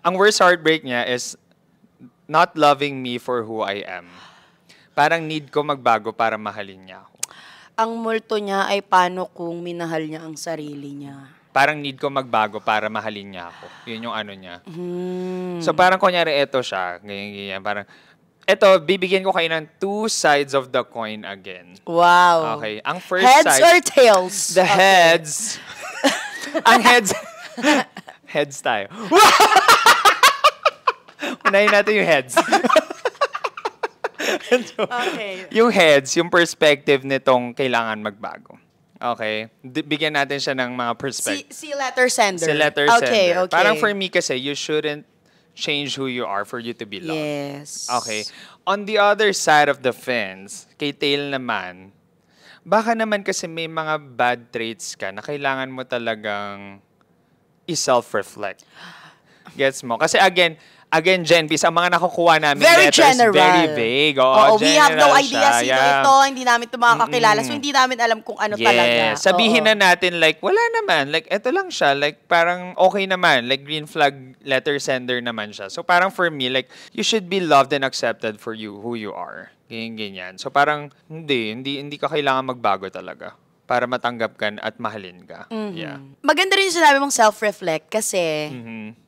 Ang worst heartbreak niya is not loving me for who I am. Parang need ko magbago para mahalin niya ako. Ang multo niya ay paano kung minahal niya ang sarili niya. Parang need ko magbago para mahalin niya ako. Yun yung ano niya. So parang kunyari eto siya. Ganyan. Parang, eto, bibigyan ko kayo ng two sides of the coin again. Wow. Okay. Ang first heads side. or tails? The heads. Ang heads. Heads tayo. Unahin natin yung heads. So, Okay. yung heads, yung perspective nitong kailangan magbago. Okay? Bigyan natin siya ng mga perspective. Si letter sender. Si letter Okay. sender. Parang for me kasi, you shouldn't change who you are for you to be loved. Yes. Okay. On the other side of the fence, kay tail naman, baka naman kasi may mga bad traits ka na kailangan mo talagang i-self-reflect. Gets mo? Kasi again, Gen Bs, ang mga nakukuha namin Very letters, general. very vague. Oo, we have no general idea siya. sino Yeah. ito, hindi namin ito makakakilala. So, hindi namin alam kung ano talaga. Sabihin Oo. na natin, like, wala naman. Like, eto lang siya. Like, parang okay naman. Like, green flag letter sender naman siya. So, parang for me, like, you should be loved and accepted for you, who you are. Ganyan. So, parang, hindi ka kailangan magbago talaga para matanggap ka at mahalin ka. Yeah. Maganda rin yung sinabi mong self-reflect kasi, Mhm.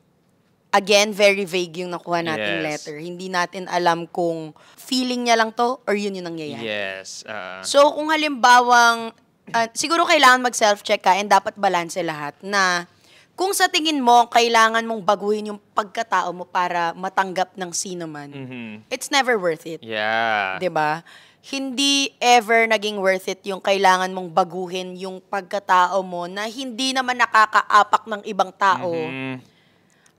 again, very vague yung nakuha nating Yes. letter. Hindi natin alam kung feeling niya lang to or yun yung nangyayari. Yes. So, kung halimbawang, siguro kailangan mag-self-check ka and dapat balanse lahat na kung sa tingin mo, kailangan mong baguhin yung pagkatao mo para matanggap ng sino man, it's never worth it. Yeah. 'Di ba? Hindi ever naging worth it yung kailangan mong baguhin yung pagkatao mo na hindi naman nakakaapak ng ibang tao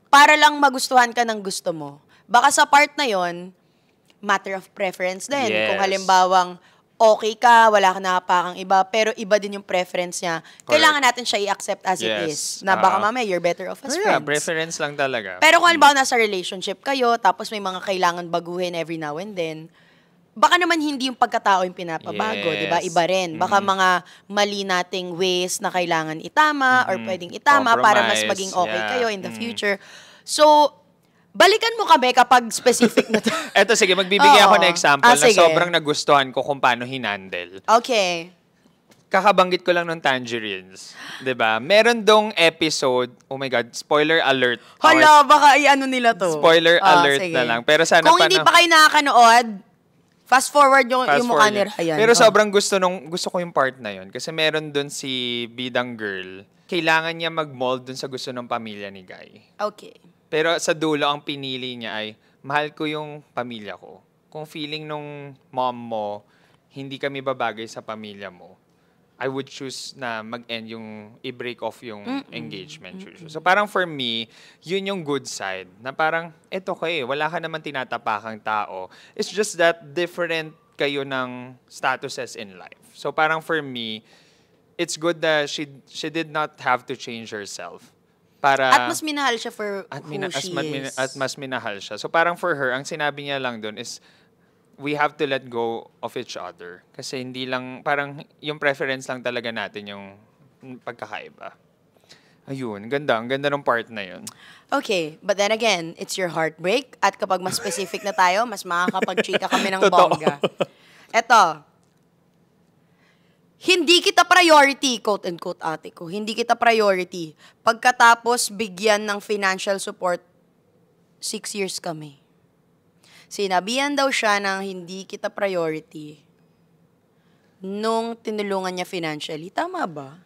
para lang magustuhan ka ng gusto mo. Baka sa part na yon, matter of preference din. Yes. Kung halimbawang okay ka, wala ka nakapakang iba, pero iba din yung preference niya, kailangan natin siya i-accept as it Yes. is. Na baka mamaya, you're better off as Yeah, friends. preference lang talaga. Pero kung halimbawa nasa relationship kayo, tapos may mga kailangan baguhin every now and then, baka naman hindi yung pagkatao yung pinapabago, Yes. di ba? Iba rin. Baka mga mali nating ways na kailangan itama or pwedeng itama para mas Compromise, maging okay yeah. kayo in the future. So, balikan mo kami kapag specific na to. Eto, sige, magbibigay ako Oo. ng example na Sige. sobrang nagustuhan ko kung paano hinandle. Okay. Kakabanggit ko lang ng Tangerines. 'Di ba? Meron dong episode, oh my God, spoiler alert. Hala, baka i-ano nila to. Spoiler alert sige. na lang. Pero sana Kung hindi pa kayo nakakanood, fast forward yung mukha ni Ryan. Pero sobrang gusto ko yung part na yun. Kasi meron dun si bidang girl. Kailangan niya mag-mold dun sa gusto ng pamilya ni Guy. Okay. Pero sa dulo, ang pinili niya ay, mahal ko yung pamilya ko. Kung feeling nung mom mo, hindi kami babagay sa pamilya mo, I would choose na mag-end yung, i-break off yung engagement. So parang for me, yun yung good side. Na parang, eto kayo, wala ka naman tinatapakang tao. It's just that different kayo ng statuses in life. So parang for me, it's good that she did not have to change herself. Para, At mas minahal siya for who she is. At mas minahal siya. So parang for her, ang sinabi niya lang doon is, we have to let go of each other. Kasi hindi lang, parang yung preference lang talaga natin yung pagkakaiba. Ayun, ang ganda ng part na yun. Okay, but then again, it's your heartbreak. At kapag mas specific na tayo, mas makakapag-chika kami ng Totoo. bongga. Eto, hindi kita priority, quote-unquote ate ko, hindi kita priority. Pagkatapos bigyan ng financial support, 6 years kami. Sinabihan daw siya ng hindi kita priority nung tinulungan niya financially. Tama ba?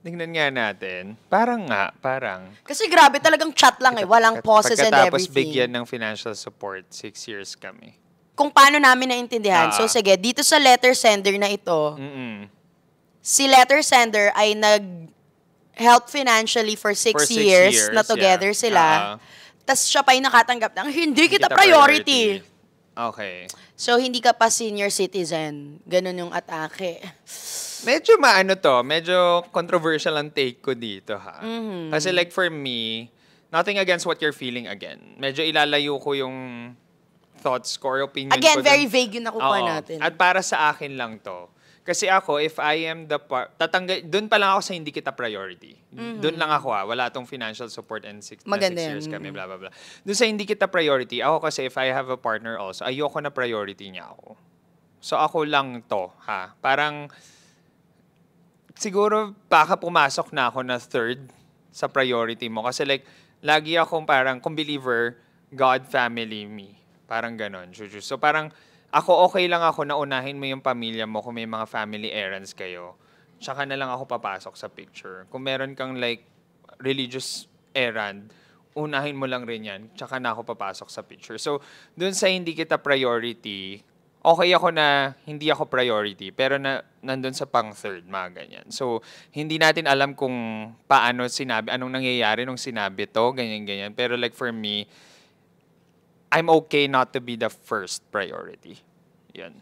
Tingnan nga natin. Parang. Kasi grabe talagang chat lang eh. Walang pauses and Pagkatapos everything. bigyan ng financial support, 6 years kami. Kung paano namin naintindihan. So sige, dito sa letter sender na ito, si letter sender ay nag-help financially for 6 For 6 years na years, together yeah. sila. Tapos siya pa yung nakatanggap ng, hindi kita priority. Okay. So, hindi ka pa senior citizen. Ganun yung atake. Medyo medyo controversial ang take ko dito ha. Kasi like for me, nothing against what you're feeling again. Medyo ilalayo ko yung thoughts ko or opinion ko. Again, very vague yung nakukuha Oo. natin. At para sa akin lang to, Kasi ako, if I am doon pa lang ako sa hindi kita priority. Doon lang ako wala tong financial support and Maganda 6 yan. years kami, blah, blah, blah. Doon sa hindi kita priority, ako kasi if I have a partner also, ayoko na priority niya ako. So ako lang to, ha? Parang, siguro baka pumasok na ako na third sa priority mo. Kasi like, lagi akong parang, kung believer, God, family, me. Parang ganon, Juju. So parang, ako okay lang ako na unahin mo yung pamilya mo kung may mga family errands kayo. Tsaka na lang ako papasok sa picture. Kung meron kang like religious errand, unahin mo lang rin yan. Tsaka na ako papasok sa picture. So, dun sa hindi kita priority, okay ako na hindi ako priority, pero nandun sa pang third, mga ganyan. So, hindi natin alam kung paano sinabi, anong nangyayari nung sinabi to, ganyan-ganyan. Pero like for me, I'm okay not to be the first priority. Yan.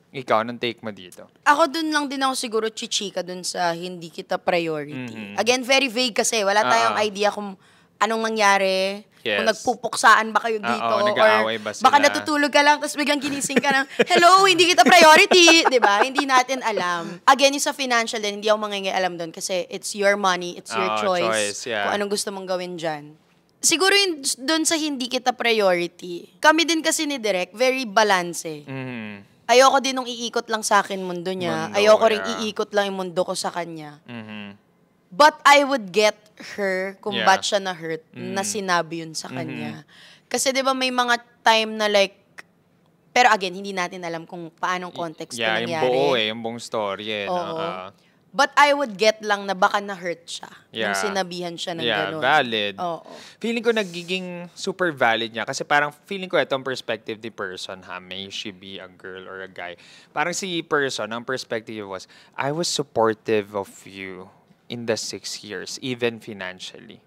Ikaw, anong take mo dito? Ako dun lang din ako siguro chichika dun sa hindi kita priority. Again, very vague kasi. Wala tayong idea kung anong nangyari. Yes. Kung nagpupuksaan ba kayo dito. nag-aaway ba sila? Baka natutulog ka lang tapos biglang ginising ka ng, hello, hindi kita priority. Diba? Hindi natin alam. Again, yung sa financial din, hindi ako mangingialam dun kasi it's your money, it's your choice. Yeah. Kung anong gusto mong gawin dyan. Siguro yung doon sa hindi kita priority, kami din kasi ni Direk, very balance eh. Ayoko din nung iikot lang sa akin mundo niya. Ayoko rin iikot lang yung mundo ko sa kanya. But I would get her kung ba't siya na-hurt na sinabi yun sa kanya. Kasi di ba may mga time na like, pero again, hindi natin alam kung paanong context na nangyari. Yung buong story no? But I would get lang na baka na-hurt siya nung Yeah. sinabihan siya ng gano'n. Valid. Oo. Feeling ko nagiging super valid niya kasi parang feeling ko itong perspective ni person, may she be a girl or a guy. Parang si person, ang perspective was, I was supportive of you in the 6 years, even financially.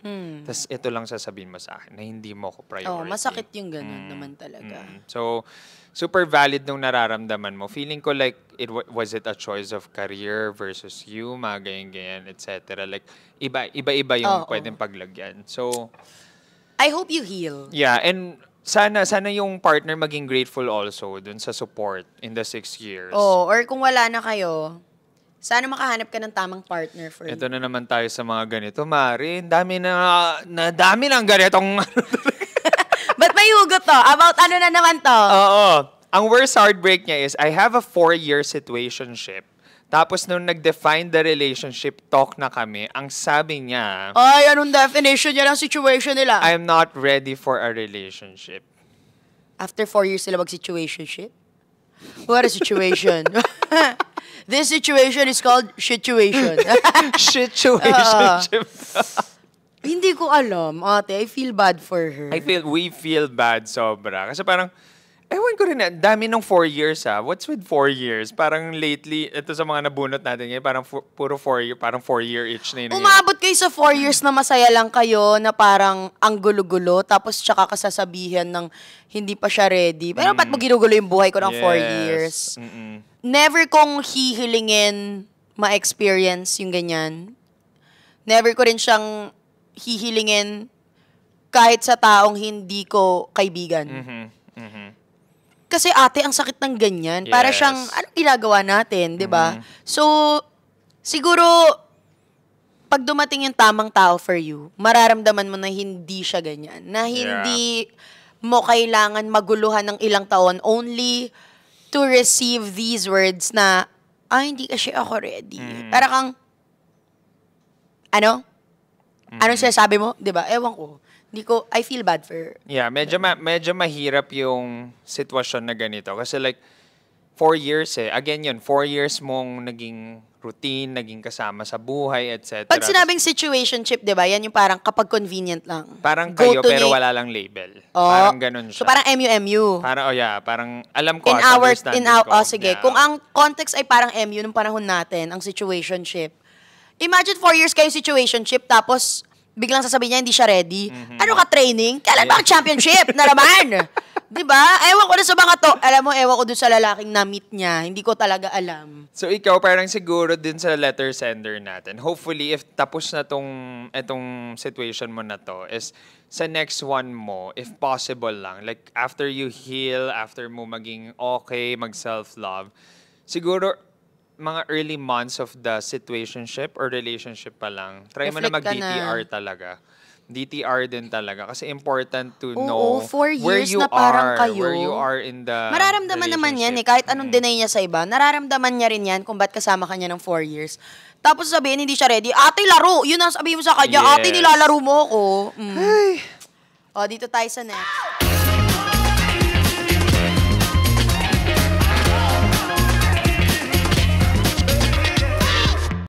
Tapos ito lang sasabihin mo sa akin na hindi mo ko priority. Masakit yung gano'n naman talaga. So, super valid nung nararamdaman mo. Feeling ko like, was it a choice of career versus you, mga ganyan-ganyan, etc. Like, iba-iba yung pwedeng paglagyan. So, I hope you heal. yeah, and sana yung partner maging grateful also dun sa support in the 6 years. Or kung wala na kayo, sana makahanap ka ng tamang partner for you. Ito na naman tayo sa mga ganito, Mari. Dami ng ganitong... Ba't may hugot to? About ano na naman to? Oo. Ang worst heartbreak niya is, I have a 4-year situationship. Tapos nung nag-define the relationship, talk na kami, ang sabi niya, Ay, anong definition niya ng situation nila? I'm not ready for a relationship. After 4 years sila mag-situationship? What a situation. This situation is called situation. Situationship. Hindi ko alam, ate. I feel bad for her. We feel bad sobra. Kasi parang, ewan ko rin, dami ng 4 years What's with 4 years? Parang lately, ito sa mga nabunot natin ngayon, parang puro 4 year, parang 4 year each na yun. Umabot kayo sa 4 years na masaya lang kayo, na parang ang gulo-gulo, tapos tsaka kasasabihan ng hindi pa siya ready. Pero ba't mo ginugulo yung buhay ko ng 4 years? Never kong hihilingin ma-experience yung ganyan. Never ko rin siyang hihilingin kahit sa taong hindi ko kaibigan. Kasi ate, ang sakit ng ganyan. Yes. Para siyang, anong ginagawa natin, di ba? So, siguro, pag dumating yung tamang tao for you, mararamdaman mo na hindi siya ganyan. Na hindi mo kailangan maguluhan ng ilang taon only to receive these words na, hindi kasi ako ready. Para kang, anong sinasabi mo? Di ba? Ewan ko. I feel bad for her. Yeah, medyo mahirap yung sitwasyon na ganito. Kasi like, 4 years Again yun, 4 years mong naging routine, naging kasama sa buhay, etc. Pag sinabing situationship, di ba, yan yung parang kapag convenient lang. Parang kayo pero wala lang label. Parang ganun siya. So parang MU-MU. Parang alam ko, In our, sige. Yeah. Kung ang context ay parang MU nung panahon natin, ang situationship. Imagine 4 years kayo situationship, tapos biglang sasabihin niya, hindi siya ready. Ano ka, training? Kailan ba ang championship? Na naman! Diba? Ewan ko na sa mga to. Alam mo, ewan ko dun sa lalaking na-meet niya. Hindi ko talaga alam. So, ikaw parang siguro din sa letter sender natin. Hopefully, if tapos na itong situation mo na to, is sa next one mo, if possible lang, like after you heal, after mo maging okay, mag-self-love, siguro, mga early months of the situationship or relationship pa lang, try mo na Reflect ka na. mag-DTR talaga. DTR din talaga kasi important to Oo, know 4 where years you na parang are, kayo. where you are in the Mararamdaman naman yan eh. relationship. Kahit anong deny niya sa iba, nararamdaman niya rin yan kung ba't kasama ka niya ng 4 years. Tapos sabihin, hindi siya ready. Ate, laro! Yun ang sabihin mo sa kanya. Ate, Yes. nilalaro mo ako. O, dito tayo sa next.